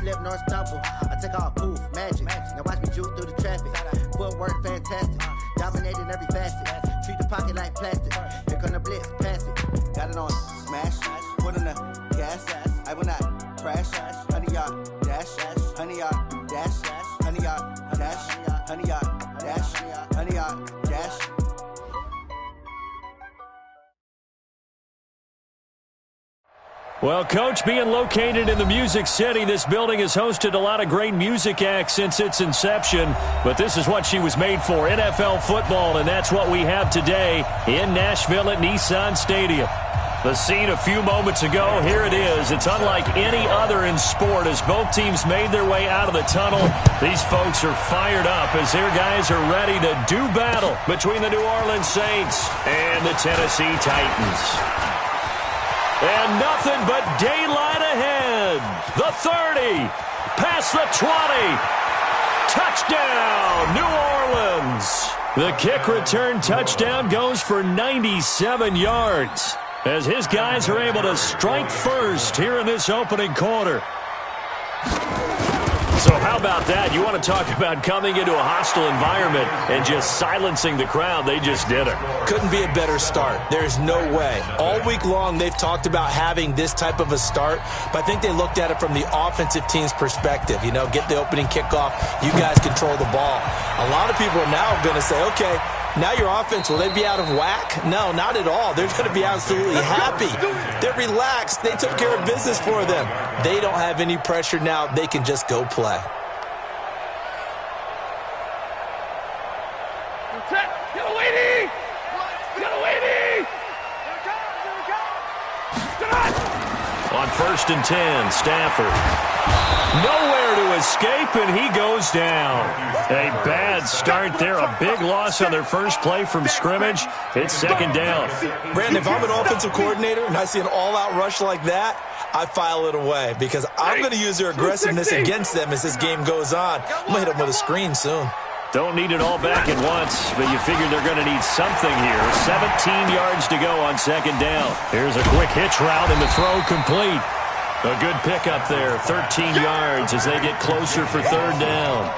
flip, no stumble. I take off, poof, magic. Now watch me juke through the traffic. Footwork, fantastic. Dominating every facet. Treat the pocket like plastic. Here come the blitz, pass it. Got it on, smash. Put in the gas. I will not crash. 100-yard dash. 100-yard dash. 100-yard dash. 100-yard dash. 100-yard dash. Well, Coach, being located in the Music City, this building has hosted a lot of great music acts since its inception, but this is what she was made for, NFL football, and that's what we have today in Nashville at Nissan Stadium. The scene a few moments ago, here it is. It's unlike any other in sport as both teams made their way out of the tunnel. These folks are fired up as their guys are ready to do battle between the New Orleans Saints and the Tennessee Titans. And nothing but daylight ahead. The 30, past the 20. Touchdown, New Orleans. The kick return touchdown goes for 97 yards as his guys are able to strike first here in this opening quarter. So how about that? You want to talk about coming into a hostile environment and just silencing the crowd. They just did it. Couldn't be a better start. There's no way. All week long, they've talked about having this type of a start, but I think they looked at it from the offensive team's perspective. You know, get the opening kickoff. You guys control the ball. A lot of people are now going to say, okay, now your offense, will they be out of whack? No, not at all. They're going to be absolutely happy. They're relaxed. They took care of business for them. They don't have any pressure now. They can just go play. On 1st and 10, Stafford. Nowhere to escape, and he goes down. A bad start there. A big loss on their first play from scrimmage. It's second down. Brandon, if I'm an offensive coordinator and I see an all-out rush like that, I file it away because I'm going to use their aggressiveness against them as this game goes on. I'm going to hit them with a screen soon. Don't need it all back at once, but you figure they're going to need something here. 17 yards to go on second down. Here's a quick hitch route, and the throw complete. A good pickup there, 13 yards as they get closer for third down.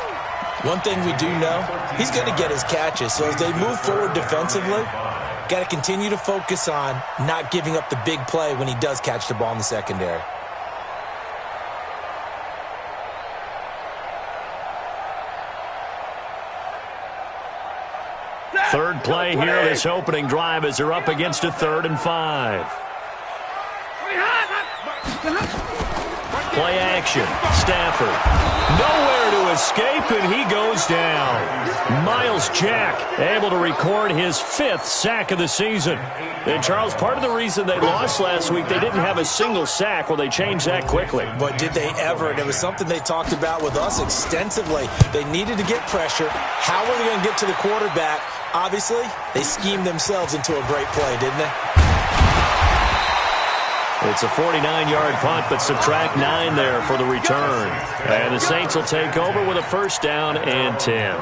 One thing we do know, he's going to get his catches. So as they move forward defensively, got to continue to focus on not giving up the big play when he does catch the ball in the secondary. Third play here, this opening drive as they're up against a 3rd and 5. Play action. Stafford. Nowhere to escape, and he goes down. Miles Jack able to record his 5th sack of the season. And, Charles, part of the reason they lost last week, they didn't have a single sack. Well, they changed that quickly. But did they ever? And it was something they talked about with us extensively. They needed to get pressure. How were they going to get to the quarterback? Obviously, they schemed themselves into a great play, didn't they? It's a 49-yard punt, but subtract 9 there for the return. And the Saints will take over with a 1st down and 10.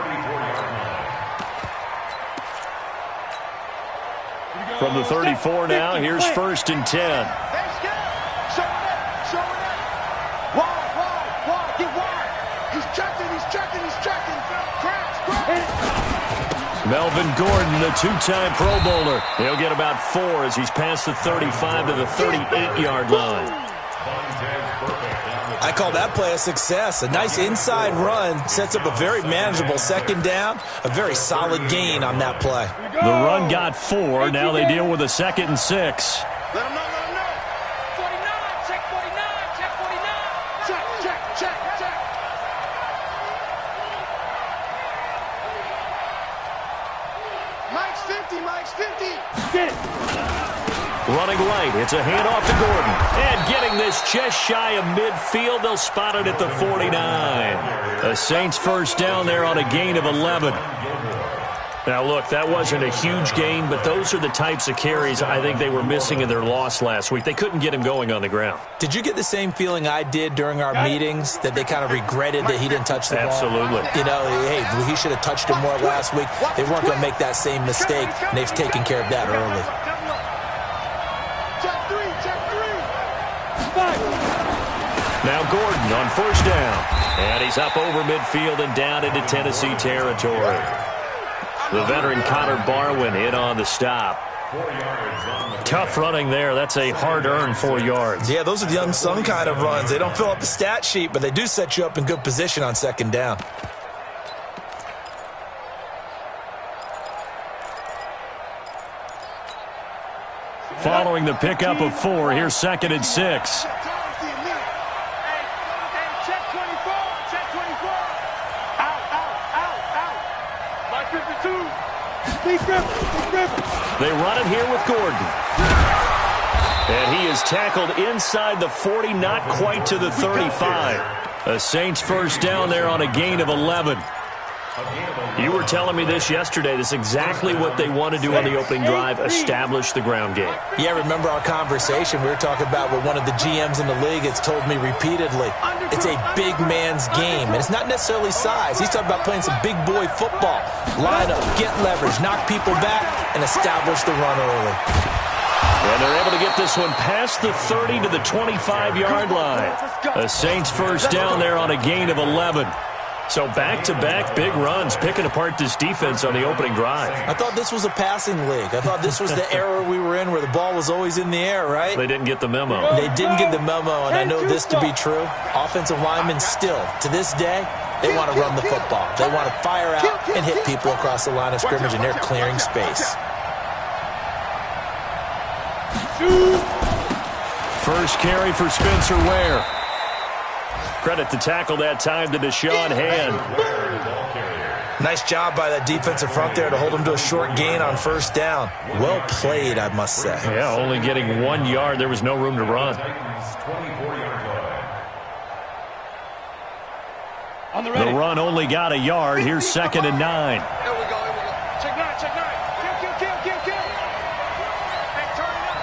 From the 34 now, here's 1st and 10. Melvin Gordon, the 2-time Pro Bowler. He'll get about 4 as he's past the 35 to the 38-yard line. I call that play a success. A nice inside run sets up a very manageable second down. A very solid gain on that play. The run got 4. Now they deal with a 2nd and 6. Let him know. 49, check 49, check 49. Check. Mike's 50. Get it. Running right, it's a handoff to Gordon. And getting this just shy of midfield, they'll spot it at the 49. The Saints 1st down there on a gain of 11. Now, look, that wasn't a huge gain, but those are the types of carries I think they were missing in their loss last week. They couldn't get him going on the ground. Did you get the same feeling I did during our meetings, that they kind of regretted that he didn't touch the ball? Absolutely. You know, hey, he should have touched him more last week. They weren't going to make that same mistake, and they've taken care of that early. Check 3. Now Gordon on first down. And he's up over midfield and down into Tennessee territory. The veteran Connor Barwin in on the stop. Tough running there. That's a hard-earned 4 yards. Yeah, those are the unsung kind of runs. They don't fill up the stat sheet, but they do set you up in good position on second down. Following the pickup of 4, here's 2nd and 6. They run it here with Gordon. And he is tackled inside the 40, not quite to the 35. A Saints first down there on a gain of 11. You were telling me this yesterday. This is exactly what they want to do on the opening drive, establish the ground game. Yeah, remember our conversation? We were talking about what one of the GMs in the league has told me repeatedly. It's a big man's game, and it's not necessarily size. He's talking about playing some big boy football. Line up, get leverage, knock people back, and establish the run early. And they're able to get this one past the 30 to the 25-yard line. A Saints first down there on a gain of 11. So back-to-back big runs, picking apart this defense on the opening drive. I thought this was a passing league. I thought this was the era we were in where the ball was always in the air, right? They didn't get the memo. They didn't get the memo, and I know this to be true. Offensive linemen still, to this day, they want to run the football. They want to fire out and hit people across the line of scrimmage, and they're clearing space. First carry for Spencer Ware. Credit the tackle that time to Deshaun Hand. Nice job by that defensive front there to hold him to a short gain on first down. Well played, I must say. Yeah, only getting 1 yard. There was no room to run. The run only got a yard. Here's 2nd and 9. Here we go. Check 9, check 9. Kill. Hey, turn it up.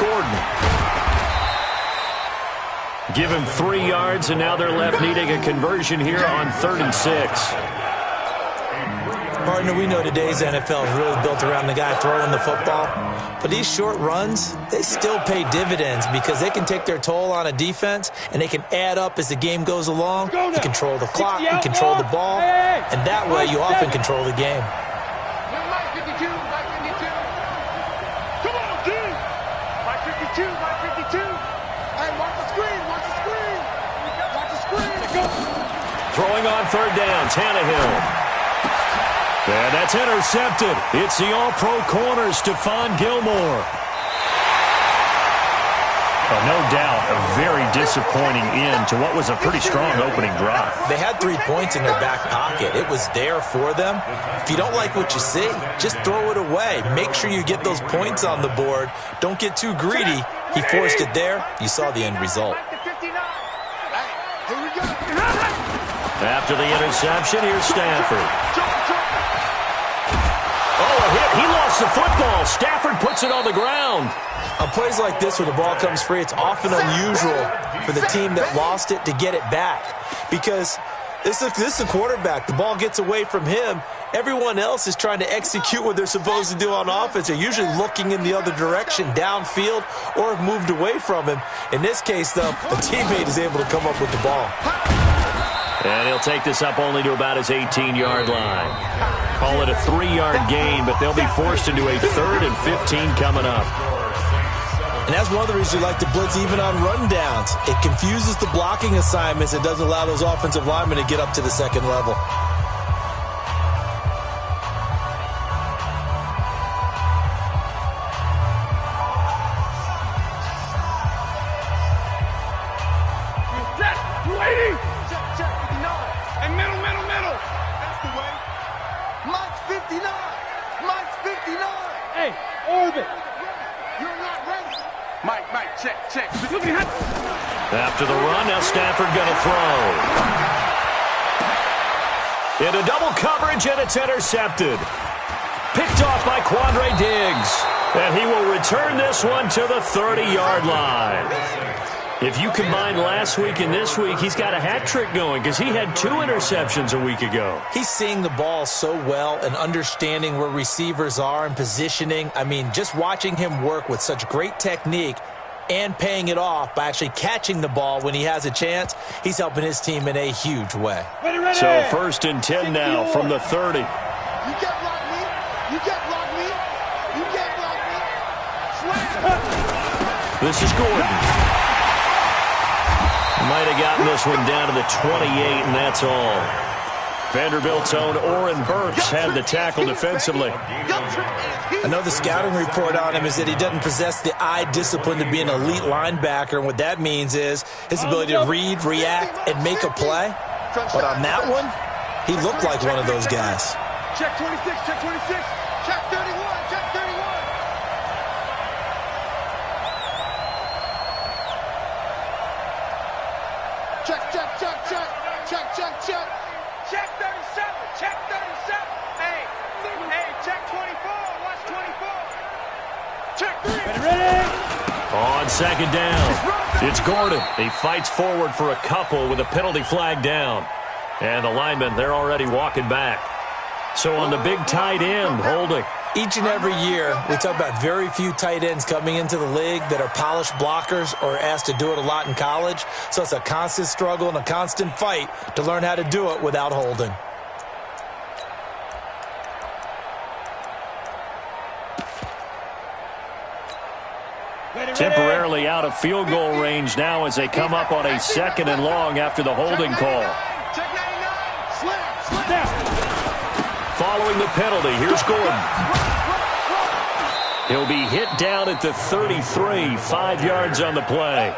Gordon. Give him 3 yards, and now they're left needing a conversion here on 3rd and 6. Partner, we know today's NFL is really built around the guy throwing the football. But these short runs, they still pay dividends because they can take their toll on a defense, and they can add up as the game goes along. You control the clock, you control the ball, and that way you often control the game. Mike 52. Come on, dude. Mike 52. Hey, watch the screen. Watch the screen. Go. Throwing on 3rd down, Tannehill. And that's intercepted. It's the all-pro corner, Stephon Gilmore. Oh, no doubt, a very disappointing end to what was a pretty strong opening drive. They had 3 points in their back pocket. It was there for them. If you don't like what you see, just throw it away. Make sure you get those points on the board. Don't get too greedy. He forced it there. You saw the end result. After the interception, here's Stafford. Oh, a hit. He lost the football. Stafford puts it on the ground. On plays like this where the ball comes free, it's often unusual for the team that lost it to get it back. Because this is the quarterback. The ball gets away from him. Everyone else is trying to execute what they're supposed to do on offense. They're usually looking in the other direction, downfield, or have moved away from him. In this case, though, a teammate is able to come up with the ball. And he'll take this up only to about his 18-yard line. Call it a 3-yard gain, but they'll be forced into a 3rd and 15 coming up. And that's one of the reasons we like to blitz even on rundowns. It confuses the blocking assignments. It doesn't allow those offensive linemen to get up to the second level. After the run, now Stafford going to throw. Into double coverage, and it's intercepted. Picked off by Quandre Diggs. And he will return this one to the 30-yard line. If you combine last week and this week, he's got a hat trick going because he had 2 interceptions a week ago. He's seeing the ball so well and understanding where receivers are and positioning. I mean, just watching him work with such great technique, and paying it off by actually catching the ball when he has a chance. He's helping his team in a huge way. So 1st and 10 now from the 30. You get block me. You get block me. You get block me. Slam. This is Gordon. Might have gotten this one down to the 28, and that's all. Vanderbilt's own Oren Burks had the tackle defensively. I know the scouting report on him is that he doesn't possess the eye discipline to be an elite linebacker, and what that means is his ability to read, react, and make a play. But on that one, he looked like one of those guys. Check 26, check 26, check 31, check 31. Check, check, check, check, check, check, check. Check 37, check 37. Hey, check 24, watch 24. Check 3. Ready? On 2nd down, it's Gordon. He fights forward for a couple with a penalty flag down. And the linemen, they're already walking back. So on the big tight end, holding. Each and every year, we talk about very few tight ends coming into the league that are polished blockers or asked to do it a lot in college. So it's a constant struggle and a constant fight to learn how to do it without holding. Temporarily out of field goal range now as they come up on a 2nd and long after the holding call. Check 99. Slam. Following the penalty, here's Gordon. He'll be hit down at the 33, 5 yards on the play.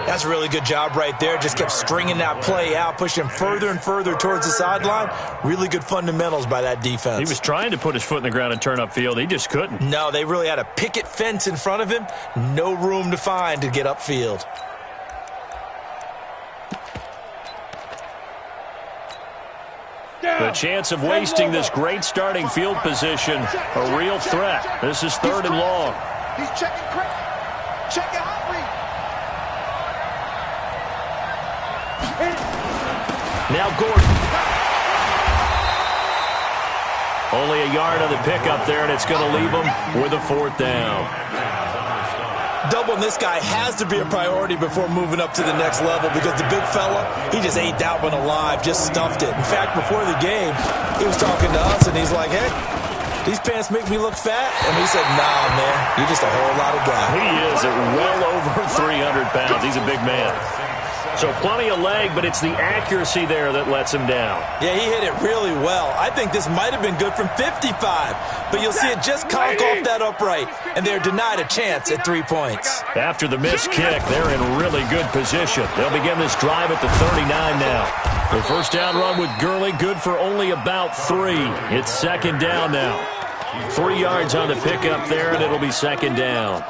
That's a really good job right there. Just kept stringing that play out, pushing further and further towards the sideline. Really good fundamentals by that defense. He was trying to put his foot in the ground and turn upfield. He just couldn't. No, they really had a picket fence in front of him. No room to find to get upfield. The chance of wasting this great starting field position, a real threat. This is 3rd and long. He's checking quick. Checking hungry. Now Gordon. Only a yard on the pickup there, and it's going to leave him with a 4th down. Doubling this guy has to be a priority before moving up to the next level because the big fella, he just ate that one alive, just stuffed it. In fact, before the game, he was talking to us, and he's like, hey, these pants make me look fat? And we said, nah, man, you're just a whole lot of guy. He is at well over 300 pounds. He's a big man. So plenty of leg, but it's the accuracy there that lets him down. Yeah, he hit it really well. I think this might have been good from 55, but you'll see it just conk off that upright, and they're denied a chance at 3 points. After the missed kick, they're in really good position. They'll begin this drive at the 39 now. The first down run with Gurley, good for only about 3. It's 2nd down now. 3 yards on the pickup there, and it'll be 2nd down.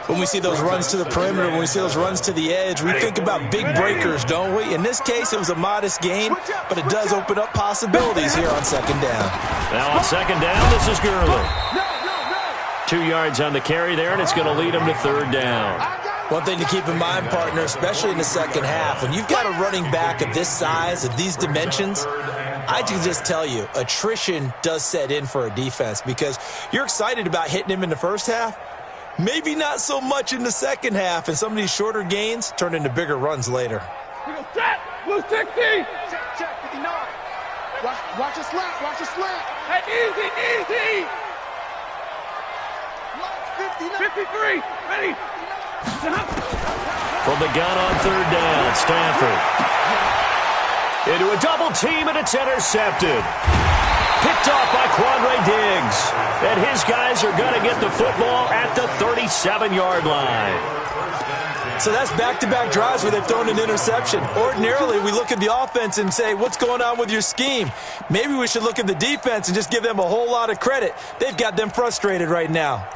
When we see those runs to the perimeter, when we see those runs to the edge, we think about big breakers, don't we? In this case, it was a modest gain, but it does open up possibilities here on 2nd down. Now on 2nd down, this is Gurley. 2 yards on the carry there, and it's going to lead him to 3rd down. One thing to keep in mind, partner, especially in the second half, when you've got a running back of this size, of these dimensions, I can just tell you, attrition does set in for a defense because you're excited about hitting him in the first half, maybe not so much in the second half, and some of these shorter gains turn into bigger runs later. Set! Blue 60! Check 59. Watch a slant, watch a slant. Hey, easy! 53, ready. From the gun on 3rd down, Stanford. Into a double team, and it's intercepted. Picked off by Quandre Diggs. And his guys are going to get the football at the 37-yard line. So that's back-to-back drives where they've thrown an interception. Ordinarily, we look at the offense and say, what's going on with your scheme? Maybe we should look at the defense and just give them a whole lot of credit. They've got them frustrated right now.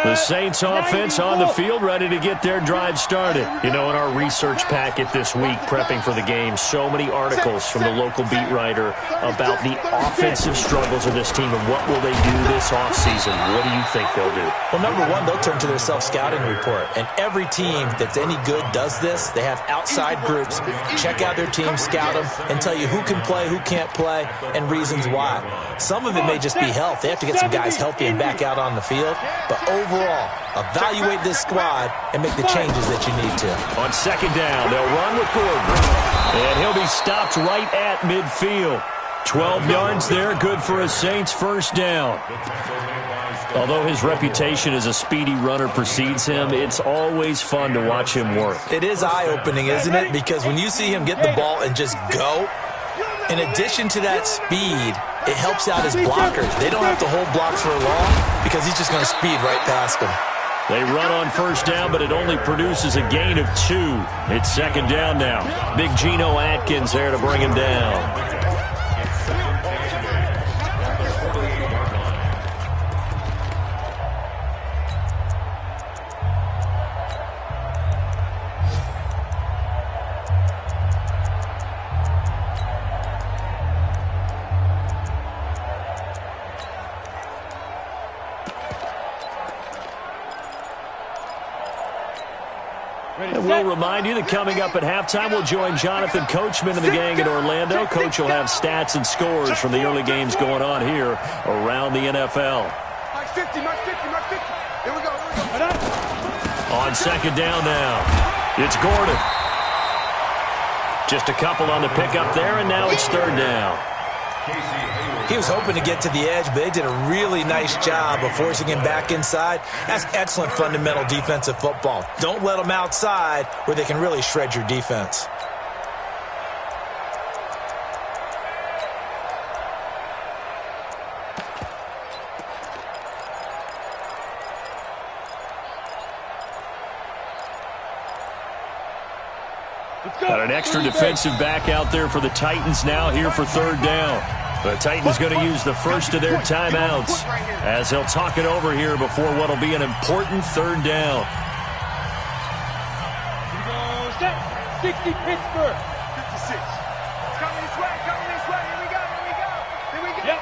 The The Saints offense on the field, ready to get their drive started. You know, in our research packet this week, prepping for the game, so many articles from the local beat writer about the offensive struggles of this team and what will they do this offseason. What do you think they'll do? Well, number one, they'll turn to their self-scouting report. And every team that's any good does this. They have outside groups, check out their team, scout them, and tell you who can play, who can't play, and reasons why. Some of it may just be health. They have to get some guys healthy and back out on the field. But overall, evaluate this squad and make the changes that you need to. On second down, they'll run with Gordon. And he'll be stopped right at midfield. 12 yards there, good for a Saints first down. Although his reputation as a speedy runner precedes him, it's always fun to watch him work. It is eye-opening, isn't it? Because when you see him get the ball and just go, in addition to that speed, it helps out his blockers. They don't have to hold blocks for long because he's just going to speed right past them. They run on first down, but it only produces a gain of 2. It's second down now. Big Geno Atkins there to bring him down. And we'll remind you that coming up at halftime, we'll join Jonathan Coachman and the gang in Orlando. Coach will have stats and scores from the early games going on here around the NFL. Mark 50, Mark 50, Mark 50. Here we go, here we go. On second down now, it's Gordon. Just a couple on the pickup there, and now it's third down. He was hoping to get to the edge, but they did a really nice job of forcing him back inside. That's excellent fundamental defensive football. Don't let them outside where they can really shred your defense. Got an extra defensive back out there for the Titans now here for third down. The Titans going to use the first of their timeouts as they'll talk it over here before what will be an important third down. 60 Pittsburgh. 56. Coming this way, coming this way. Here we go, here we go. Here we go. Yep.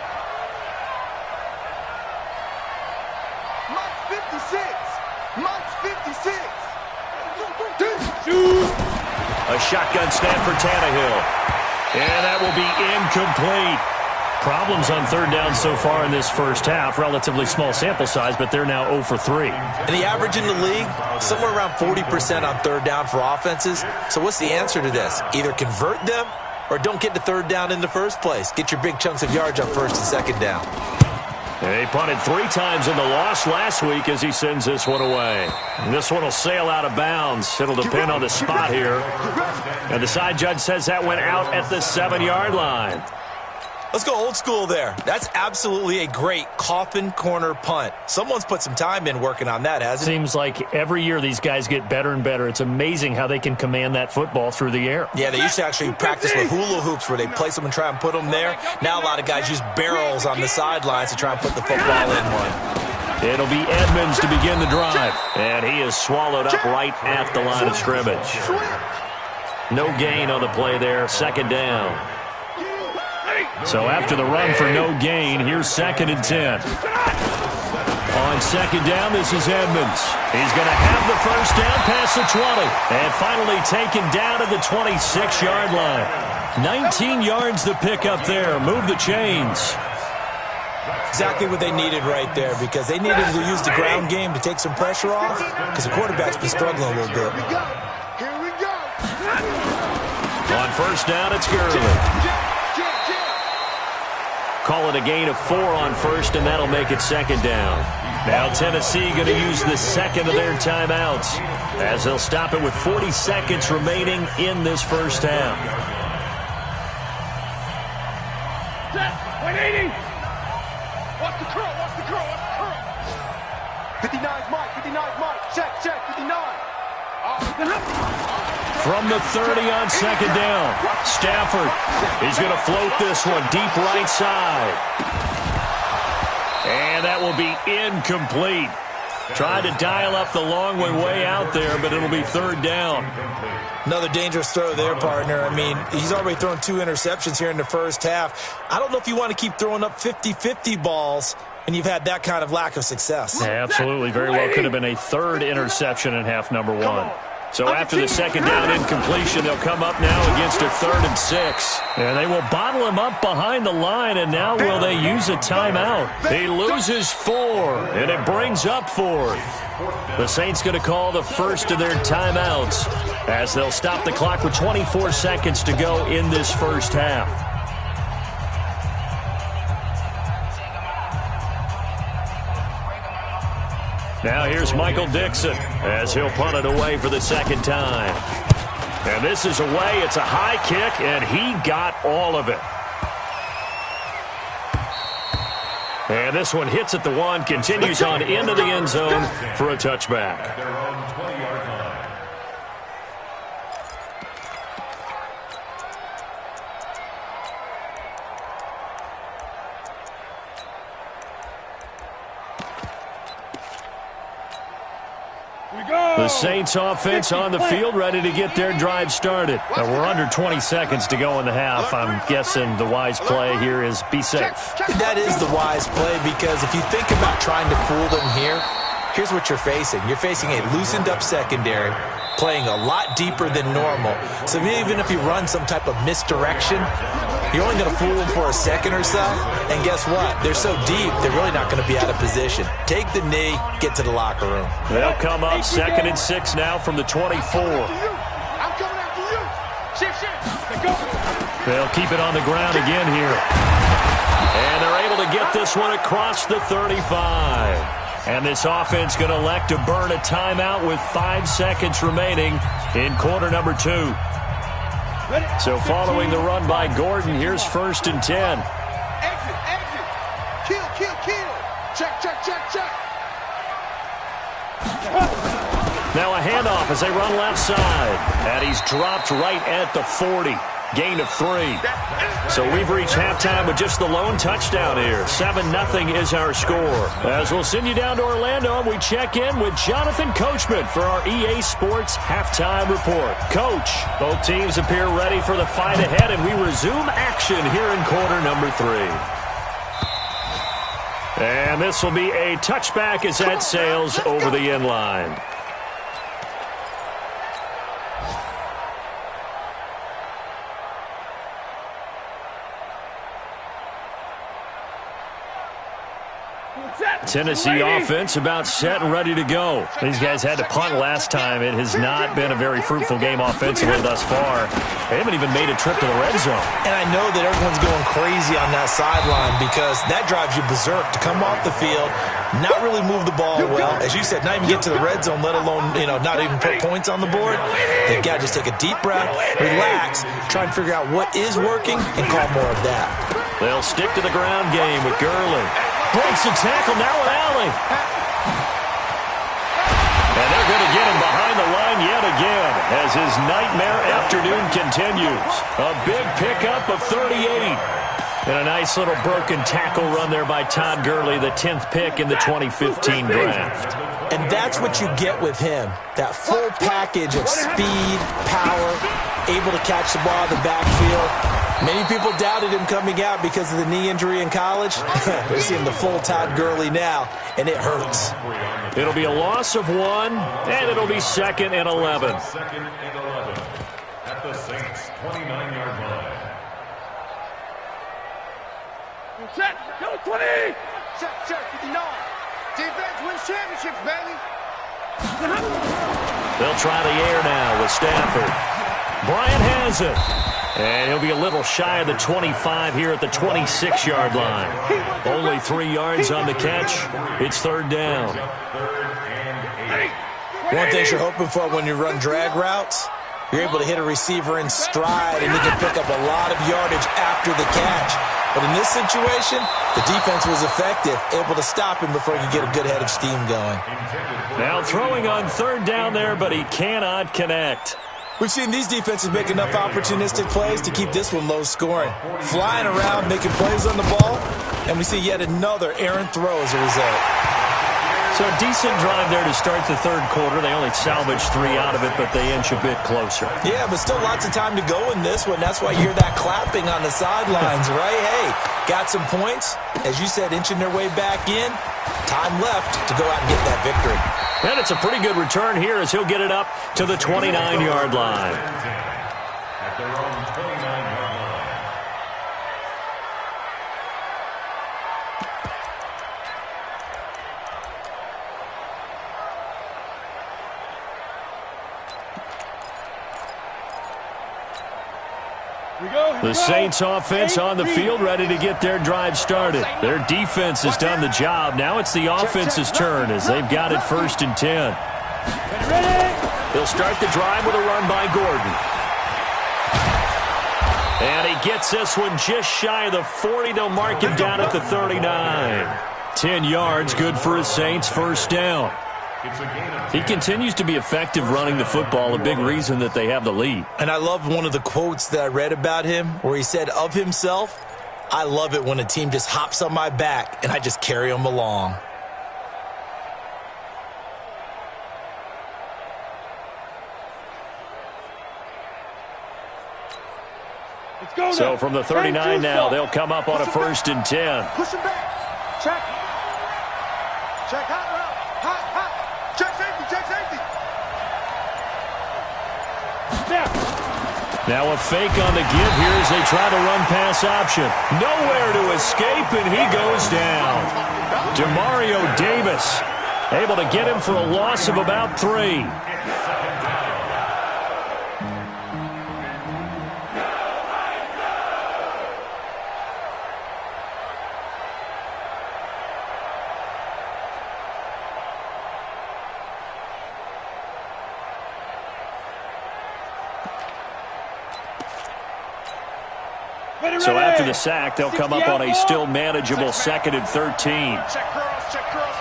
Mark 56. Mark 56. A shotgun snap for Tannehill. And that will be incomplete. Problems on third down so far in this first half. Relatively small sample size, but they're now 0 for 3. And the average in the league, somewhere around 40% on third down for offenses. So what's the answer to this? Either convert them or don't get to third down in the first place. Get your big chunks of yards on first and second down. They punted 3 times in the loss last week as he sends this one away. And this one will sail out of bounds. It'll depend on the spot here. And the side judge says that went out at the 7-yard line. Let's go old school there. That's absolutely a great coffin corner punt. Someone's put some time in working on that, hasn't it? Seems like every year these guys get better and better. It's amazing how they can command that football through the air. Yeah, they used to actually practice with hula hoops where they place them and try and put them there. Now a lot of guys use barrels on the sidelines to try and put the football in one. It'll be Edmonds to begin the drive. And he is swallowed up right at the line of scrimmage. No gain on the play there. Second down. So after the run for no gain, here's second and 10. On second down, this is Edmonds. He's going to have the first down past the 20. And finally taken down at the 26-yard line. 19 yards the pick up there. Move the chains. Exactly what they needed right there, because they needed to use the ground game to take some pressure off, because the quarterback's been struggling a little bit. Here we go. On first down, it's Gurley. Call it a gain of 4 on first, and that'll make it second down. Now Tennessee going to use the second of their timeouts as they'll stop it with 40 seconds remaining in this first half. 180. Watch the curl, watch the curl, watch the curl. 59's Mike, 59's Mike. Check, 59. From the 30 on second down, Stafford is going to float this one deep right side. And that will be incomplete. Tried to dial up the long way out there, but it'll be third down. Another dangerous throw there, partner. I mean, he's already thrown 2 interceptions here in the first half. I don't know if you want to keep throwing up 50-50 balls when you've had that kind of lack of success. Yeah, absolutely. Very well could have been a third interception in half number 1. So after the second down incompletion, they'll come up now against a 3rd and 6. And they will bottle him up behind the line, and now will they use a timeout? He loses 4, and it brings up 4th. The Saints going to call the first of their timeouts as they'll stop the clock with 24 seconds to go in this first half. Now here's Michael Dixon as he'll punt it away for the second time. And this is away. It's a high kick, and he got all of it. And this one hits at the 1, continues on into the end zone for a touchback. The Saints offense on the field, ready to get their drive started. Now we're under 20 seconds to go in the half. I'm guessing the wise play here is be safe. That is the wise play, because if you think about trying to fool them here, here's what you're facing. You're facing a loosened up secondary, playing a lot deeper than normal. So even if you run some type of misdirection, you're only going to fool them for a second or so. And guess what? They're so deep, they're really not going to be out of position. Take the knee, get to the locker room. They'll come up 2nd and 6 now from the 24. I'm coming after you. Shift. Go. They'll keep it on the ground again here. And they're able to get this one across the 35. And this offense going to elect to burn a timeout with 5 seconds remaining in quarter number 2. So following the run by Gordon, here's 1st and 10. Exit. Kill. Check. Now a handoff as they run left side. And he's dropped right at the 40. Gain of 3. So we've reached halftime with just the lone touchdown here. 7-0 is our score. As we'll send you down to Orlando, and we check in with Jonathan Coachman for our EA Sports Halftime Report. Coach, both teams appear ready for the fight ahead, and we resume action here in quarter number 3. And this will be a touchback as that sails over the end line. Tennessee offense about set and ready to go. These guys had to punt last time. It has not been a very fruitful game offensively thus far. They haven't even made a trip to the red zone. And I know that everyone's going crazy on that sideline, because that drives you berserk to come off the field, not really move the ball well. As you said, not even get to the red zone, let alone, not even put points on the board. They've got to just take a deep breath, relax, try and figure out what is working, and call more of that. They'll stick to the ground game with Gurley. Breaks the tackle, now an alley. And they're going to get him behind the line yet again as his nightmare afternoon continues. A big pickup of 38. And a nice little broken tackle run there by Todd Gurley, the 10th pick in the 2015 draft. And that's what you get with him, that full package of speed, power, able to catch the ball in the backfield. Many people doubted him coming out because of the knee injury in college. They're seeing the full Todd Gurley now, and it hurts. It'll be a loss of 1, and it'll be 2nd and 11. At the Saints' 29-yard line. Check. Go 20. Check. 59. Defense wins championships, baby. They'll try the air now with Stafford. Bryant has it. And he'll be a little shy of the 25 here at the 26-yard line. Only 3 yards on the catch. It's 3rd down. One thing you're hoping for when you run drag routes, you're able to hit a receiver in stride, and he can pick up a lot of yardage after the catch. But in this situation, the defense was effective, able to stop him before he could get a good head of steam going. Now throwing on 3rd down there, but he cannot connect. We've seen these defenses make enough opportunistic plays to keep this one low scoring. Flying around, making plays on the ball, and we see yet another errant throw as a result. So a decent drive there to start the third quarter. They only salvaged 3 out of it, but they inch a bit closer. Yeah, but still lots of time to go in this one. That's why you hear that clapping on the sidelines, right? Hey, got some points. As you said, inching their way back in. Time left to go out and get that victory. And it's a pretty good return here as he'll get it up to the 29-yard line. At their own 29-yard line. The Saints offense on the field, ready to get their drive started. Their defense has done the job. Now it's the offense's turn as they've got it 1st and 10. They'll start the drive with a run by Gordon. And he gets this one just shy of the 40. They'll mark him down at the 39. 10 yards, good for his Saints, 1st down. He continues to be effective running the football, a big reason that they have the lead. And I love one of the quotes that I read about him where he said of himself, I love it when a team just hops on my back and I just carry them along. So from the 39 now, they'll come up on a 1st and 10. Push him back. Check. Check hot route. Hot. Check safety. Now a fake on the give here as they try the run-pass option. Nowhere to escape, and he goes down. Demario Davis able to get him for a loss of about 3. So after the sack, they'll come up on a still manageable 2nd and 13. Check curls.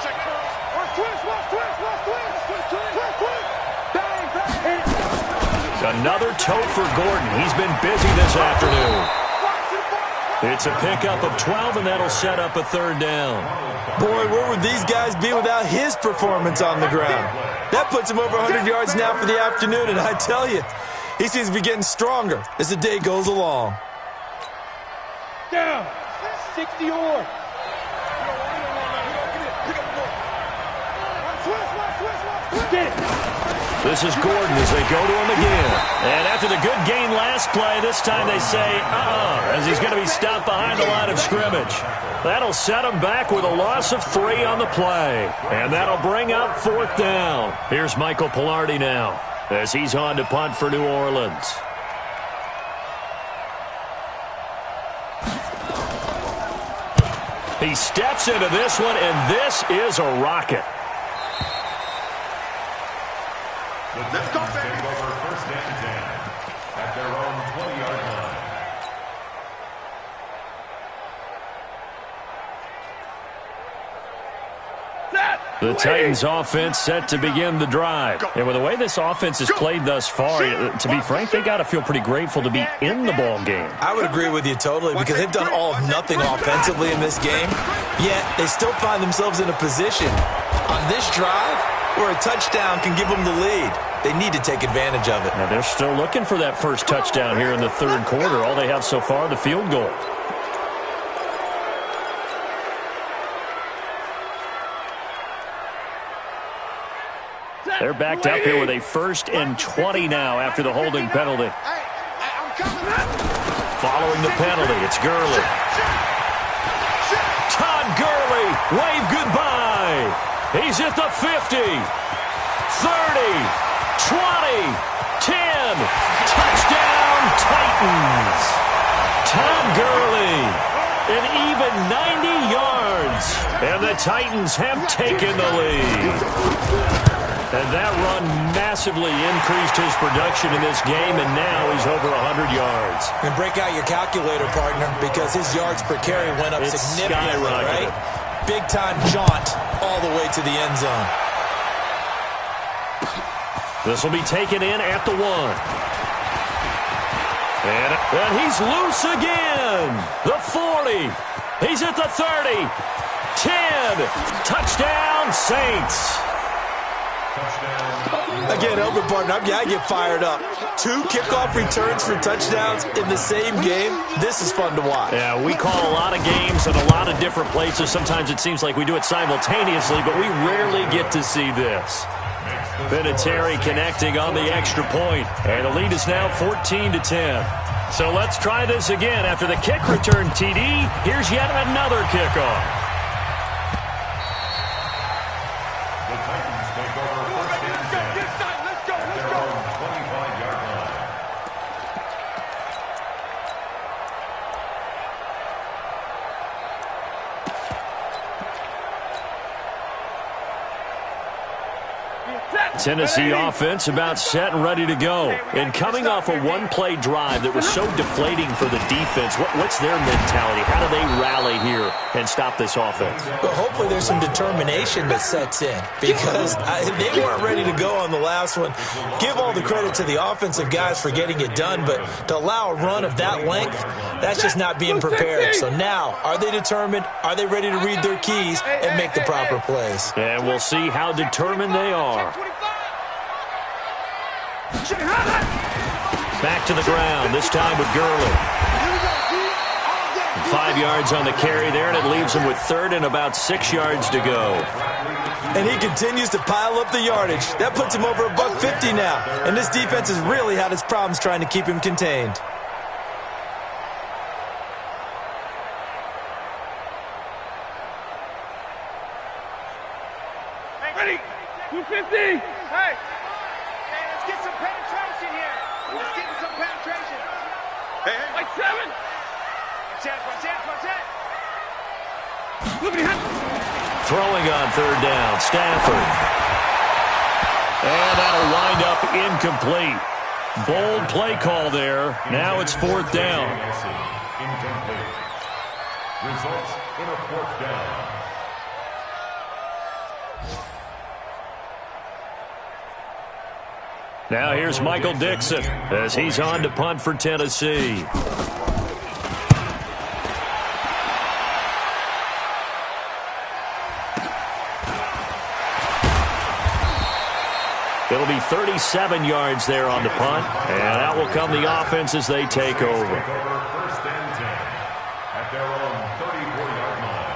Another tote for Gordon. He's been busy this afternoon. It's a pickup of 12, and that'll set up a 3rd down. Boy, where would these guys be without his performance on the ground? That puts him over 100 yards now for the afternoon, and I tell you, he seems to be getting stronger as the day goes along. Down. 60 or. This is Gordon as they go to him again. And after the good gain last play, this time they say, as he's going to be stopped behind the line of scrimmage. That'll set him back with a loss of 3 on the play. And that'll bring up 4th down. Here's Michael Pilardi now as he's on to punt for New Orleans. He steps into this one, and this is a rocket. The Saints take over 1st and 10 at their own 20-yard line. The Titans offense set to begin the drive. And with the way this offense has played thus far, to be frank, they got to feel pretty grateful to be in the ball game. I would agree with you totally because they've done all of nothing offensively in this game, yet they still find themselves in a position on this drive where a touchdown can give them the lead. They need to take advantage of it. Now they're still looking for that first touchdown here in the 3rd quarter. All they have so far, the field goal. They're backed up here with a 1st and 20 now after the holding penalty. Following the penalty, it's Gurley. Todd Gurley, wave goodbye. He's at the 50, 30, 20, 10. Touchdown, Titans. Todd Gurley, an even 90 yards. And the Titans have taken the lead. And that run massively increased his production in this game, and now he's over 100 yards. And break out your calculator, partner, because his yards per carry went up significantly, right? Big-time jaunt all the way to the end zone. This will be taken in at the 1. And he's loose again. The 40. He's at the 30. 10. Touchdown, Saints. Again, Elvin partner, I get fired up. 2 kickoff returns for touchdowns in the same game. This is fun to watch. Yeah, we call a lot of games in a lot of different places. Sometimes it seems like we do it simultaneously, but we rarely get to see this. Vinatieri connecting on the extra point. And the lead is now 14-10. So let's try this again. After the kick return TD, here's yet another kickoff. Tennessee offense about set and ready to go. And coming off a one-play drive that was so deflating for the defense, what's their mentality? How do they rally here and stop this offense? Well, hopefully there's some determination that sets in because they weren't ready to go on the last one. Give all the credit to the offensive guys for getting it done, but to allow a run of that length, that's just not being prepared. So now, are they determined? Are they ready to read their keys and make the proper plays? And we'll see how determined they are. Back to the ground, this time with Gurley. 5 yards on the carry there, and it leaves him with third and about 6 yards to go. And he continues to pile up the yardage. That puts him over $150 now. And this defense has really had its problems trying to keep him contained. Ready? 250. Hey. Let's get some penetration here. Let's get some penetration. Hey. Like 7. Watch out. Look behind. Throwing on third down, Stafford. And that'll wind up incomplete. Bold play call there. Now it's 4th down. Incomplete. Results in a 4th down. Now here's Michael Dixon as he's on to punt for Tennessee. It'll be 37 yards there on the punt, and out will come the offense as they take over. First and 10 at their own 34-yard line.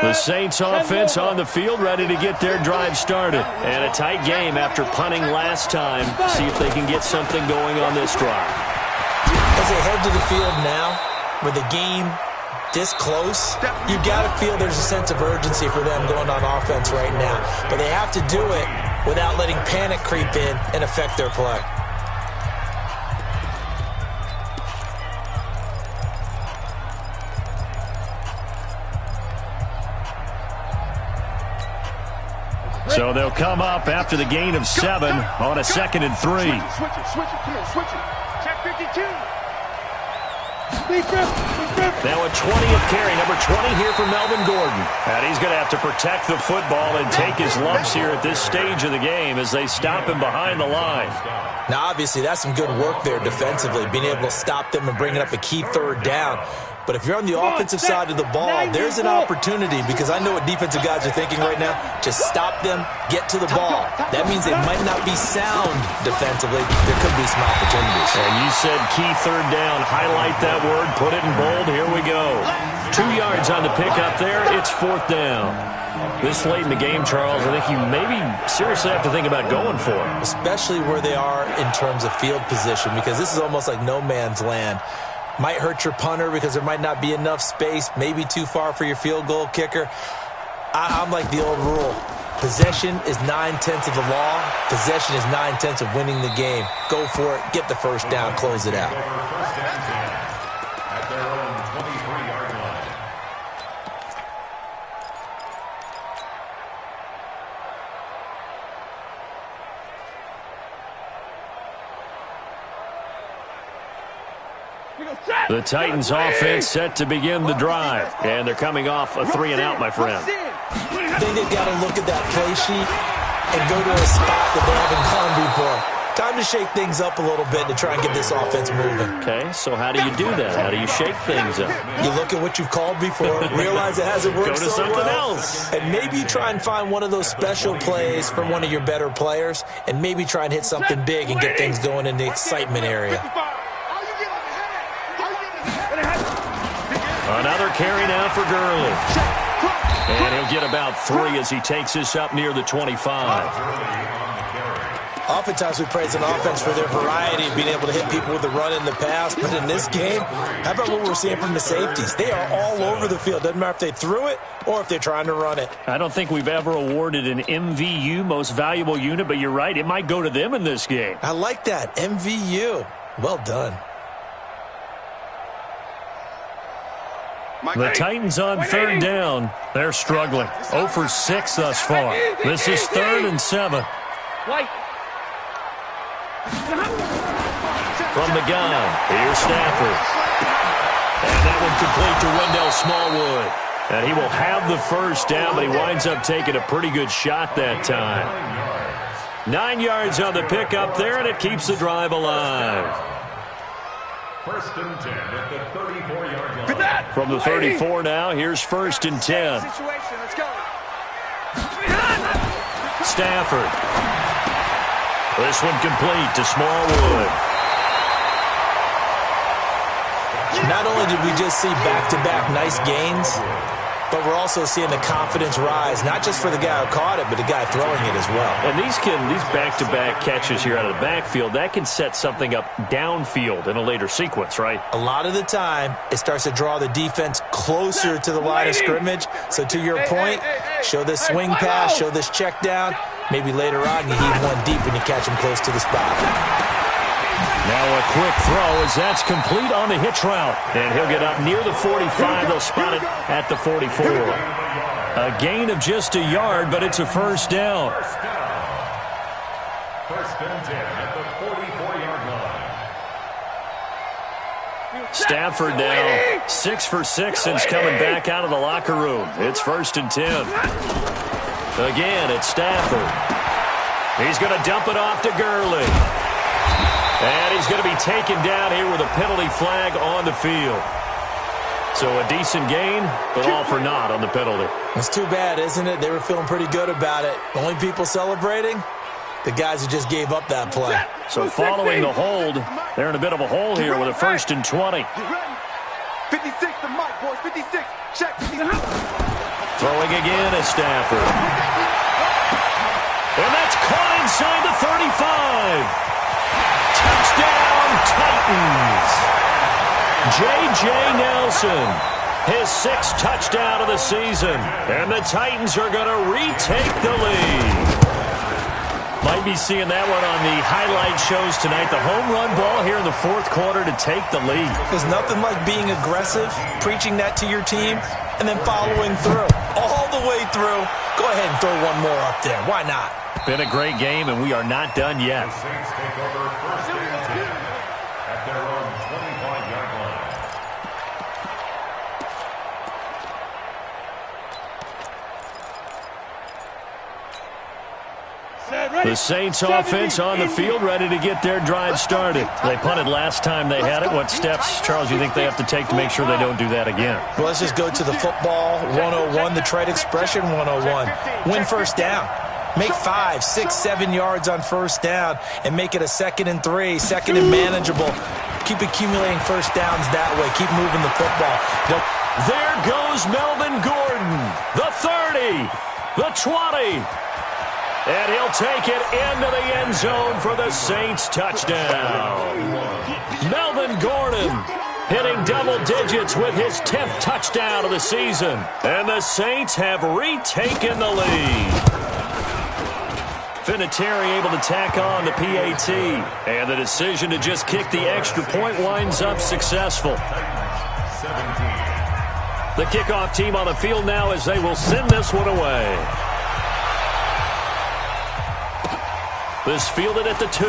The Saints offense on the field ready to get their drive started. And a tight game after punting last time. See if they can get something going on this drive. As they head to the field now, with the game this close, you've got to feel there's a sense of urgency for them going on offense right now. But they have to do it without letting panic creep in and affect their play. So they'll come up after the gain of 7 on a 2nd and 3. Switch it. Check 52. Now a 20th carry, number 20 here for Melvin Gordon. And he's going to have to protect the football and take his lumps here at this stage of the game as they stop him behind the line. Now, obviously, that's some good work there defensively, being able to stop them and bringing up a key 3rd down. But if you're on the offensive side of the ball, there's an opportunity because I know what defensive guys are thinking right now. Just stop them, get to the ball. That means they might not be sound defensively. There could be some opportunities. And you said key 3rd down. Highlight that word. Put it in bold. Here we go. 2 yards on the pickup there. It's 4th down. This late in the game, Charles, I think you maybe seriously have to think about going for it. Especially where they are in terms of field position because this is almost like no man's land. Might hurt your punter because there might not be enough space, maybe too far for your field goal kicker. I'm like the old rule. Possession is 9/10 of the law. Possession is 9/10 of winning the game. Go for it. Get the first down. Close it out. First and 10 at their own 23-yard line. The Titans offense set to begin the drive. And they're coming off a 3-and-out, my friend. I think they've got to look at that play sheet and go to a spot that they haven't gone before. Time to shake things up a little bit to try and get this offense moving. Okay, so how do you do that? How do you shake things up? You look at what you've called before, realize it hasn't worked Go to so something well, else. and maybe you try and find one of those special plays from one of your better players, and maybe try and hit something big and get things going in the excitement area. Another carry now for Gurley. And he'll get about 3 as he takes this up near the 25. Oftentimes we praise an offense for their variety of being able to hit people with the run and the pass, but in this game, how about what we're seeing from the safeties? They are all over the field. Doesn't matter if they threw it or if they're trying to run it. I don't think we've ever awarded an MVU, most valuable unit, but you're right, it might go to them in this game. I like that, MVU. Well done. The Titans on 3rd down. They're struggling. 0 for 6 thus far. This is 3rd and 7. From the gun, here's Stafford. And that one complete to Wendell Smallwood. And he will have the first down, but he winds up taking a pretty good shot that time. 9 yards on the pickup there, and it keeps the drive alive. 1st and 10 at the 34-yard line. From the 34 now, here's 1st and 10. Stafford. This one complete to Smallwood. Not only did we just see back-to-back nice gains, but we're also seeing the confidence rise, not just for the guy who caught it, but the guy throwing it as well. And these back-to-back catches here out of the backfield, that can set something up downfield in a later sequence, right? A lot of the time, it starts to draw the defense closer to the line of scrimmage. So to your point, show this swing pass, show this check down. Maybe later on you heave one deep and you catch him close to the spot. Now a quick throw as that's complete on the hitch route. And he'll get up near the 45. They'll spot it at the 44. A gain of just a yard, but it's a first down. 1st and 10 at the 44-yard line. Stafford now 6 for 6 since coming back out of the locker room. It's 1st and 10. Again, it's Stafford. He's going to dump it off to Gurley. And he's going to be taken down here with a penalty flag on the field. So a decent gain, but all for naught on the penalty. That's too bad, isn't it? They were feeling pretty good about it. The only people celebrating, the guys who just gave up that play. So following the hold, they're in a bit of a hole here with a 1st and 20. 56 to Mike, boys. 56. Check. Throwing again is Stafford. And that's caught inside the 35. Touchdown, Titans. J.J. Nelson, his 6th touchdown of the season. And the Titans are going to retake the lead. Might be seeing that one on the highlight shows tonight. The home run ball here in the 4th quarter to take the lead. There's nothing like being aggressive, preaching that to your team, and then following through. All the way through. Go ahead and throw one more up there. Why not? Been a great game, and we are not done yet. The Saints take over 1st and 10 at their own 25-yard line. The Saints offense on the field, ready to get their drive started. They punted last time they had it. What steps, Charles, you think they have to take to make sure they don't do that again? Well, let's just go to the football 101, the trade expression 101. Win first down. Make 5, 6, 7 yards on first down and make it a 2nd and 3, 2nd and manageable. Keep accumulating first downs that way. Keep moving the football. There goes Melvin Gordon. The 30, the 20. And he'll take it into the end zone for the Saints touchdown. Melvin Gordon hitting double digits with his 10th touchdown of the season. And the Saints have retaken the lead. Vinatieri able to tack on the PAT. And the decision to just kick the extra point winds up successful. The kickoff team on the field now as they will send this one away. This fielded at the 2.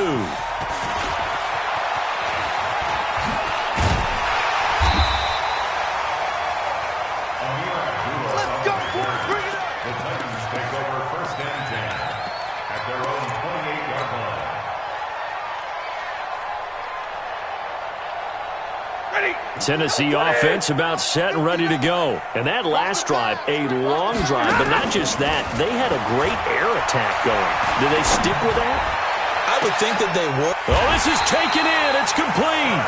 Tennessee offense about set and ready to go. And that last drive, a long drive, but not just that. They had a great air attack going. Do they stick with that? I would think that they would. Oh, this is taken in. It's complete.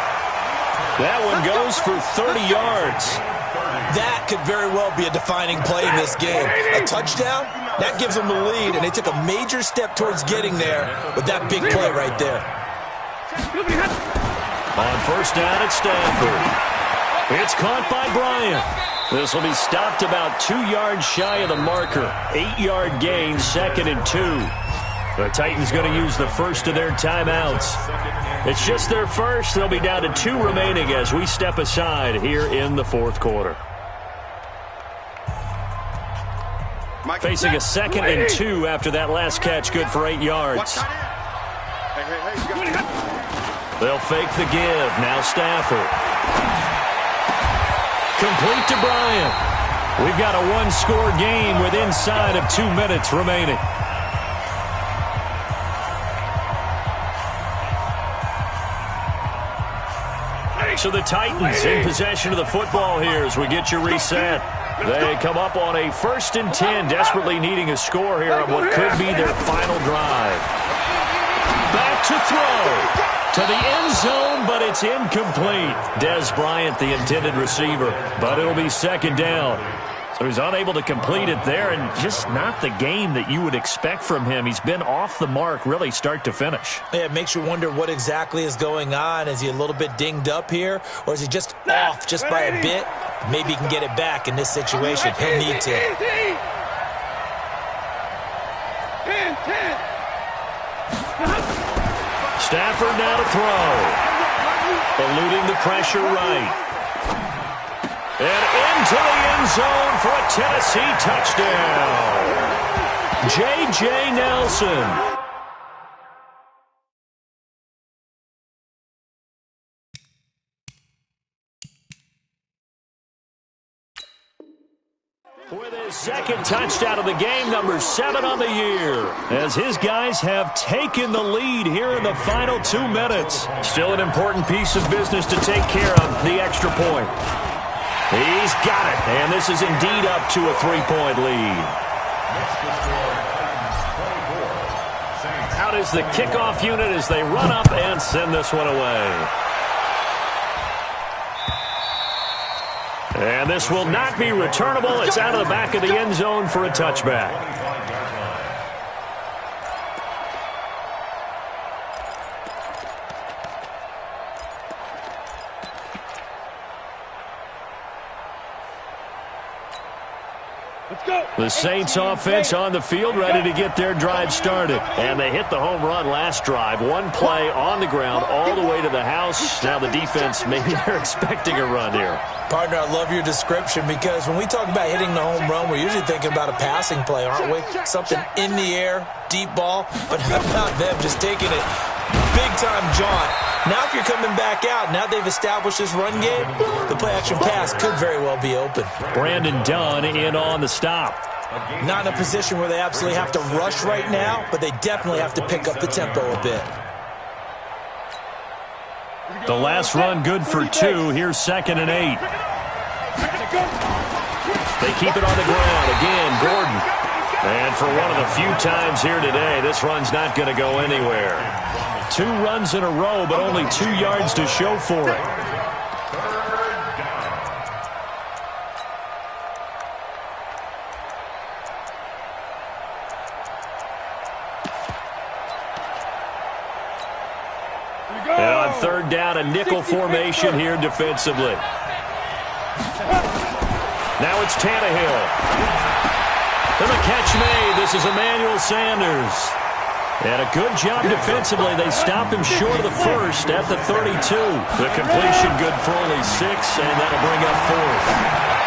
That one goes for 30 yards. That could very well be a defining play in this game. A touchdown, that gives them the lead, and they took a major step towards getting there with that big play right there. On first down at Stanford. It's caught by Bryant. This will be stopped about 2 yards shy of the marker. 8-yard gain, 2nd and 2. The Titans going to use the first of their timeouts. It's just their first. They'll be down to 2 remaining as we step aside here in the 4th quarter. Facing a 2nd and 2 after that last catch, good for 8 yards. They'll fake the give. Now Stafford. Complete to Bryant. We've got a 1-score game with inside of 2 minutes remaining. So the Titans in possession of the football here as we get you reset. They come up on a 1st and 10, desperately needing a score here on what could be their final drive. Back to throw. To the end zone, but it's incomplete. Des Bryant, the intended receiver, but it'll be 2nd down. So he's unable to complete it there, and just not the game that you would expect from him. He's been off the mark, really, start to finish. Yeah, it makes you wonder what exactly is going on. Is he a little bit dinged up here, or is he just off just by a bit? Maybe he can get it back in this situation. He'll need to. 10. Stafford now to throw. Eluding the pressure right. And into the end zone for a Tennessee touchdown. J.J. Nelson. With his 2nd touchdown of the game, number 7 on the year, as his guys have taken the lead here in the final 2 minutes. Still an important piece of business to take care of, the extra point. He's got it, and this is indeed up to a 3-point lead. Out is the kickoff unit as they run up and send this one away. And this will not be returnable. It's out of the back of the end zone for a touchback. The Saints offense on the field, ready to get their drive started. And they hit the home run last drive. 1 play on the ground all the way to the house. Now the defense, maybe they're expecting a run here. Partner, I love your description because when we talk about hitting the home run, we're usually thinking about a passing play, aren't we? Something in the air, deep ball. But how about them just taking it big-time jaunt? Now if you're coming back out, now they've established this run game, the play-action pass could very well be open. Brandon Dunn in on the stop. Not in a position where they absolutely have to rush right now, but they definitely have to pick up the tempo a bit. The last run good for 2. Here's 2nd and 8. They keep it on the ground. Again, Gordon. And for one of the few times here today, this run's not going to go anywhere. 2 runs in a row, but only 2 yards to show for it. And on 3rd down, a nickel formation here defensively. Now it's Tannehill. And the catch made. This is Emmanuel Sanders. And a good job defensively. They stopped him short of the first at the 32. The completion good for only 6, and that'll bring up 4th.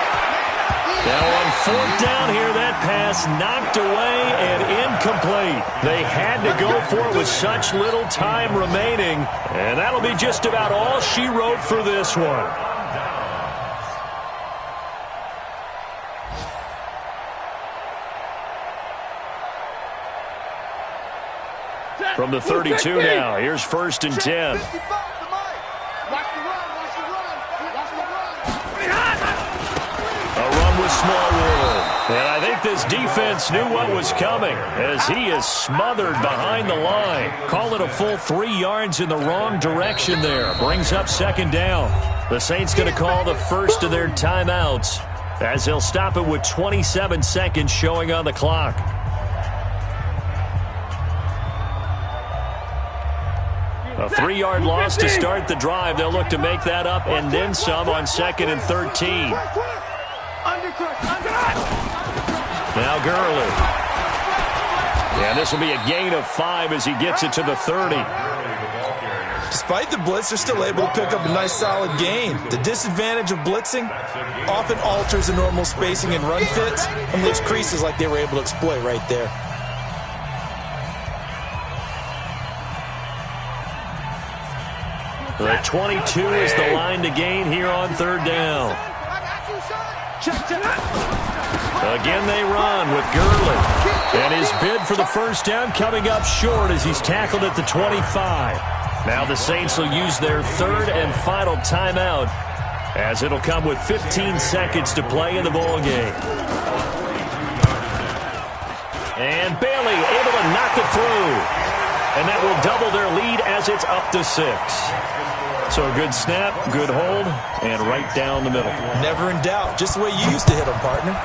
Now on 4th down here, that pass knocked away and incomplete. They had to go for it with such little time remaining, and that'll be just about all she wrote for this one. From the 32 now, here's 1st and 10. Watch the run. Smallwood. And I think this defense knew what was coming as he is smothered behind the line. Call it a full 3 yards in the wrong direction there. Brings up second down. The Saints going to call the first of their timeouts as they'll stop it with 27 seconds showing on the clock. A 3-yard loss to start the drive. They'll look to make that up and then some on 2nd and 13. Now Gurley. Yeah, this will be a gain of 5 as he gets it to the 30. Despite the blitz, they're still able to pick up a nice solid gain. The disadvantage of blitzing often alters the normal spacing and run fits and leaves creases like they were able to exploit right there. The 22 is the line to gain here on 3rd down. Again they run with Gurley. And his bid for the first down coming up short as he's tackled at the 25. Now the Saints will use their 3rd and final timeout as it'll come with 15 seconds to play in the ball game. And Bailey able to knock it through. And that will double their lead as it's up to 6. So a good snap, good hold, and right down the middle. Never in doubt. Just the way you used to hit them, partner.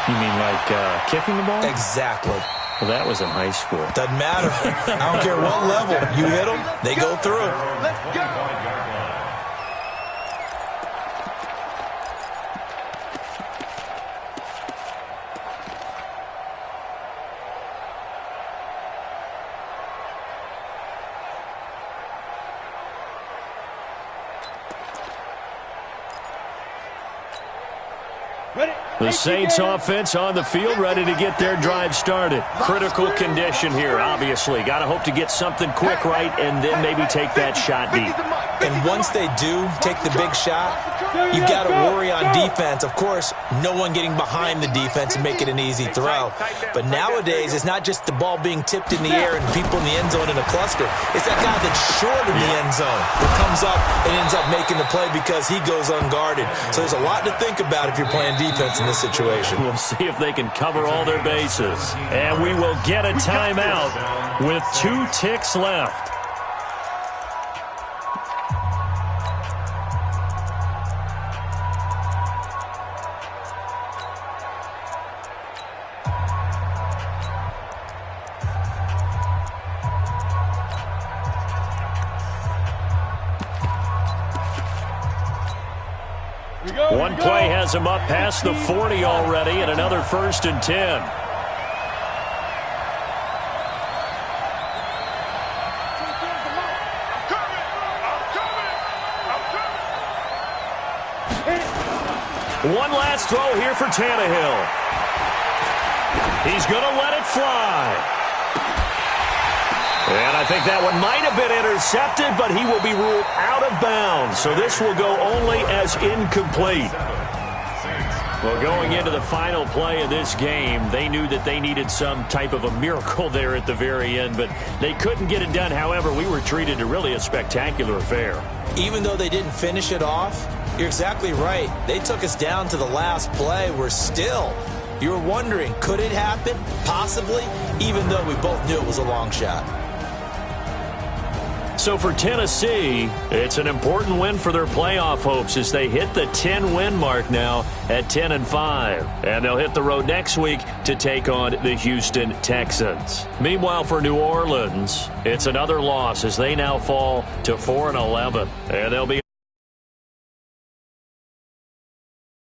You mean like kicking the ball? Exactly. Well, that was in high school. Doesn't matter. I don't care what level. You hit them, they go through. Let's go. The Saints offense on the field ready to get their drive started. Critical condition here, obviously. Got to hope to get something quick right and then maybe take that shot deep. And once they do take the big shot, you've got to worry on defense. Of course, no one getting behind the defense and make it an easy throw. But nowadays, it's not just the ball being tipped in the air and people in the end zone in a cluster. It's that guy that's short in the end zone that comes up and ends up making the play because he goes unguarded. So there's a lot to think about if you're playing defense in this situation. We'll see if they can cover all their bases. And we will get a timeout with 2 ticks left. One play has him up past the 40 already, and another 1st and 10. One last throw here for Tannehill. He's going to let it fly. And I think that one might have been intercepted, but he will be ruled out of bounds. So this will go only as incomplete. Well, going into the final play of this game, they knew that they needed some type of a miracle there at the very end, but they couldn't get it done. However, we were treated to really a spectacular affair. Even though they didn't finish it off, you're exactly right. They took us down to the last play. We're still, you were wondering, could it happen? Possibly, even though we both knew it was a long shot. So for Tennessee, it's an important win for their playoff hopes as they hit the 10-win mark now at 10-5. And they'll hit the road next week to take on the Houston Texans. Meanwhile, for New Orleans, it's another loss as they now fall to 4-11. And they'll be